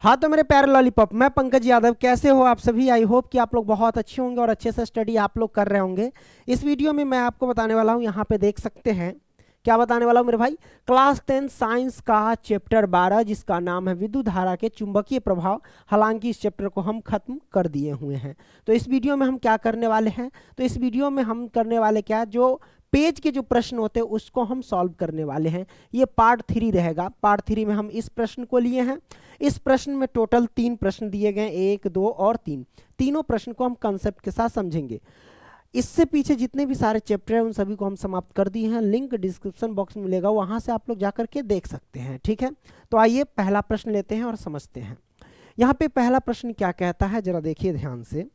हाँ तो मेरे प्यारे लॉलीपॉप, मैं पंकज यादव। कैसे हो आप सभी? आई होप कि आप लोग बहुत अच्छे होंगे और अच्छे से स्टडी आप लोग कर रहे होंगे। इस वीडियो में मैं आपको बताने वाला हूँ, यहाँ पे देख सकते हैं क्या बताने वाला हूँ मेरे भाई। क्लास 10 साइंस का चैप्टर 12 जिसका नाम है विद्युत धारा के चुंबकीय प्रभाव। हालांकि इस चैप्टर को हम खत्म कर दिए हुए हैं। तो इस वीडियो में हम क्या करने वाले हैं, तो इस वीडियो में हम करने वाले क्या, जो पेज के जो प्रश्न होते हैं उसको हम सॉल्व करने वाले हैं। ये पार्ट 3 रहेगा। पार्ट 3 में हम इस प्रश्न को लिए हैं। इस प्रश्न में टोटल 3 प्रश्न दिए गए, 1, 2 और 3। तीनों प्रश्न को हम कंसेप्ट के साथ समझेंगे। इससे पीछे जितने भी सारे चैप्टर हैं उन सभी को हम समाप्त कर दिए हैं। लिंक डिस्क्रिप्शन बॉक्स में मिलेगा, वहां से आप लोग जाकर के देख सकते हैं। ठीक है, तो आइए पहला प्रश्न लेते हैं और समझते हैं। यहाँ पे पहला प्रश्न क्या कहता है, जरा देखिए ध्यान से।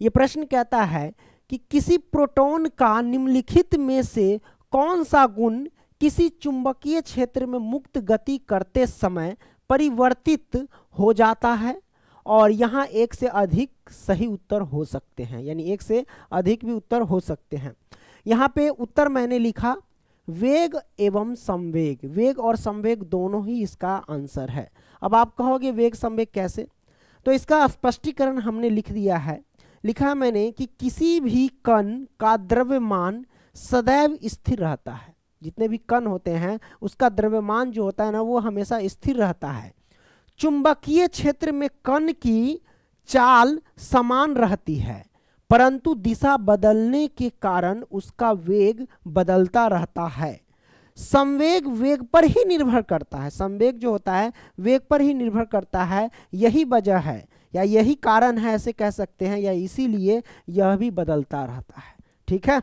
ये प्रश्न कहता है कि किसी प्रोटॉन का निम्नलिखित में से कौन सा गुण किसी चुंबकीय क्षेत्र में मुक्त गति करते समय परिवर्तित हो जाता है, और यहाँ एक से अधिक सही उत्तर हो सकते हैं, यानी एक से अधिक भी उत्तर हो सकते हैं। यहाँ पे उत्तर मैंने लिखा वेग एवं संवेग। वेग और संवेग दोनों ही इसका आंसर है। अब आप कहोगे वेग संवेग कैसे, तो इसका स्पष्टीकरण हमने लिख दिया है। लिखा मैंने कि किसी भी कण का द्रव्यमान सदैव स्थिर रहता है। जितने भी कण होते हैं उसका द्रव्यमान जो होता है ना, वो हमेशा स्थिर रहता है। चुंबकीय क्षेत्र में कण की चाल समान रहती है, परंतु दिशा बदलने के कारण उसका वेग बदलता रहता है। संवेग वेग पर ही निर्भर करता है। संवेग जो होता है वेग पर ही निर्भर करता है। यही वजह है या यही कारण है, ऐसे कह सकते हैं, या इसीलिए यह भी बदलता रहता है। ठीक है,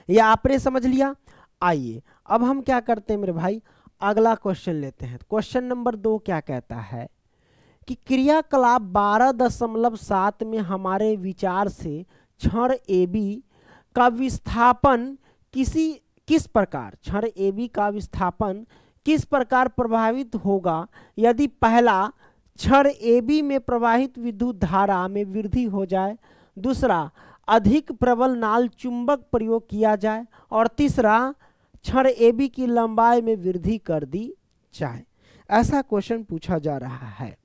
यह आपने समझ लिया। आइए अब हम क्या करते हैं मेरे भाई, अगला क्वेश्चन लेते हैं। क्वेश्चन नंबर 2 क्या कहता है कि क्रियाकलाप 12.7 में हमारे विचार से क्षण AB का विस्थापन किस प्रकार, क्षण AB का विस्थापन किस प्रकार प्रभावित होगा यदि पहला क्षण AB में प्रवाहित विद्युत धारा में वृद्धि हो जाए, दूसरा अधिक प्रबल नाल चुंबक प्रयोग किया जाए, और तीसरा क्षण AB की लंबाई में वृद्धि कर दी जाए। ऐसा क्वेश्चन पूछा जा रहा है।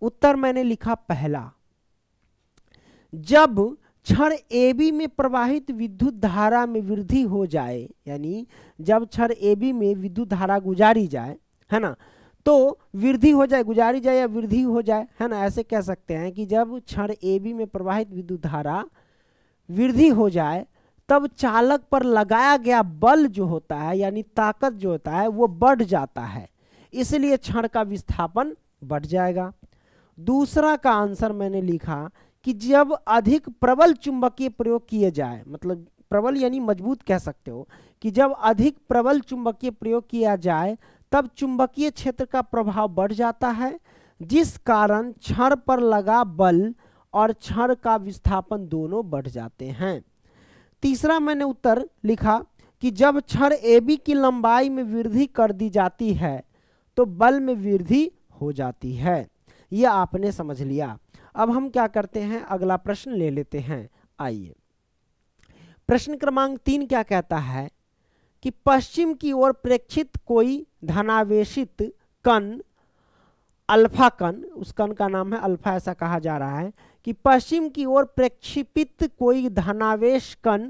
उत्तर मैंने लिखा पहला, जब क्षण AB में प्रवाहित विद्युत धारा में वृद्धि हो जाए, यानी जब क्षण AB में विद्युत धारा गुजारी जाए, है ना, तो वृद्धि हो जाए, गुजारी जाए या वृद्धि हो जाए, है ना, ऐसे कह सकते हैं कि जब क्षण AB में प्रवाहित विद्युत धारा वृद्धि हो जाए तब चालक पर लगाया गया बल जो होता है, यानी ताकत जो होता है, वो बढ़ जाता है, इसलिए क्षण का विस्थापन बढ़ जाएगा। दूसरा का आंसर मैंने लिखा कि जब अधिक प्रबल चुंबकीय प्रयोग किए जाए, मतलब प्रबल यानी मजबूत कह सकते हो, कि जब अधिक प्रबल चुंबकीय प्रयोग किया जाए तब चुंबकीय क्षेत्र का प्रभाव बढ़ जाता है, जिस कारण क्षण पर लगा बल और क्षण का विस्थापन दोनों बढ़ जाते हैं। तीसरा मैंने उत्तर लिखा कि जब क्षण AB की लंबाई में वृद्धि कर दी जाती है तो बल में वृद्धि हो जाती है। यह आपने समझ लिया। अब हम क्या करते हैं, अगला प्रश्न ले लेते हैं। आइए, प्रश्न क्रमांक 3 क्या कहता है कि पश्चिम की ओर प्रेक्षित कोई धनावेशित कण, अल्फा कण, उस कण का नाम है अल्फा, ऐसा कहा जा रहा है कि पश्चिम की ओर प्रक्षेपित कोई धनावेश कण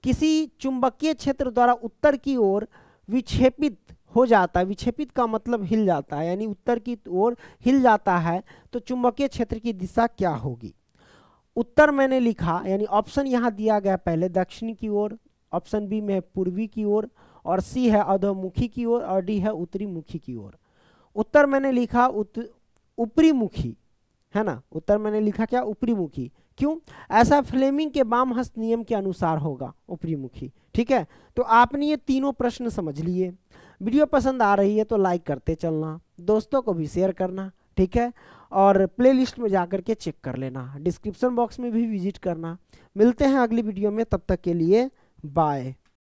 किसी चुंबकीय क्षेत्र द्वारा उत्तर की ओर विक्षेपित हो जाता है। विक्षेपित का मतलब हिल जाता है, यानी उत्तर की ओर हिल जाता है, तो चुंबकीय क्षेत्र की दिशा क्या होगी। उत्तर मैंने लिखा, यानी ऑप्शन यहाँ दिया गया, पहले दक्षिणी की ओर, ऑप्शन बी में पूर्वी की ओर, और सी है अधोमुखी की ओर, और डी है उत्तरी मुखी की ओर। उत्तर मैंने लिखा ऊपरी मुखी, है ना। उत्तर मैंने लिखा क्या, ऊपरी मुखी। क्यों? ऐसा फ्लेमिंग के वाम हस्त नियम के अनुसार होगा, ऊपरी मुखी। ठीक है, तो आपने ये तीनों प्रश्न समझ लिए। वीडियो पसंद आ रही है तो लाइक करते चलना, दोस्तों को भी शेयर करना, ठीक है, और प्लेलिस्ट में जाकर के चेक कर लेना, डिस्क्रिप्शन बॉक्स में भी विजिट करना। मिलते हैं अगली वीडियो में, तब तक के लिए बाय।